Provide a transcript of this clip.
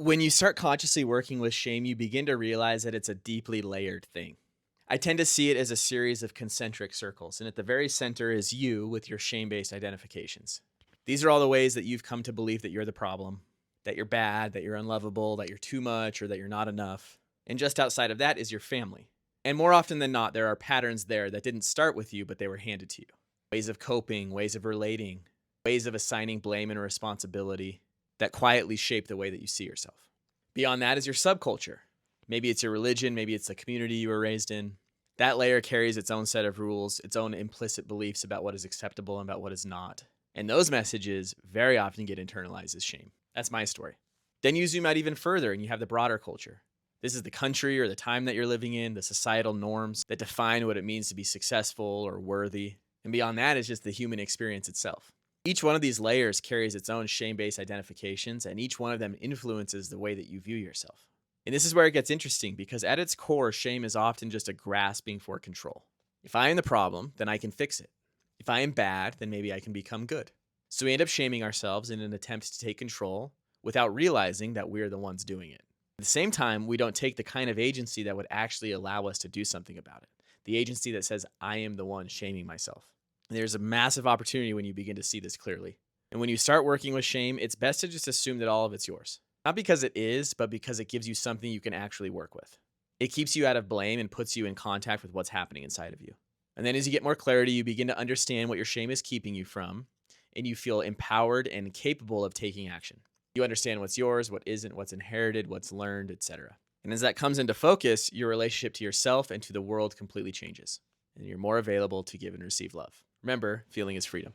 When you start consciously working with shame, you begin to realize that it's a deeply layered thing. I tend to see it as a series of concentric circles, and at the very center is you with your shame based identifications. These are all the ways that you've come to believe that you're the problem, that you're bad, that you're unlovable, that you're too much, or that you're not enough. And just outside of that is your family. And more often than not, there are patterns there that didn't start with you, but they were handed to you. Ways of coping, ways of relating, ways of assigning blame and responsibility that quietly shape the way that you see yourself. Beyond that is your subculture. Maybe it's your religion, maybe it's the community you were raised in. That layer carries its own set of rules, its own implicit beliefs about what is acceptable and about what is not. And those messages very often get internalized as shame. That's my story. Then you zoom out even further and you have the broader culture. This is the country or the time that you're living in, the societal norms that define what it means to be successful or worthy. And beyond that is just the human experience itself. Each one of these layers carries its own shame-based identifications, and each one of them influences the way that you view yourself. And this is where it gets interesting, because at its core, shame is often just a grasping for control. If I am the problem, then I can fix it. If I am bad, then maybe I can become good. So we end up shaming ourselves in an attempt to take control without realizing that we're the ones doing it. At the same time, we don't take the kind of agency that would actually allow us to do something about it. The agency that says, I am the one shaming myself. There's a massive opportunity when you begin to see this clearly. And when you start working with shame, it's best to just assume that all of it's yours. Not because it is, but because it gives you something you can actually work with. It keeps you out of blame and puts you in contact with what's happening inside of you. And then as you get more clarity, you begin to understand what your shame is keeping you from, and you feel empowered and capable of taking action. You understand what's yours, what isn't, what's inherited, what's learned, etc. And as that comes into focus, your relationship to yourself and to the world completely changes, and you're more available to give and receive love. Remember, feeling is freedom.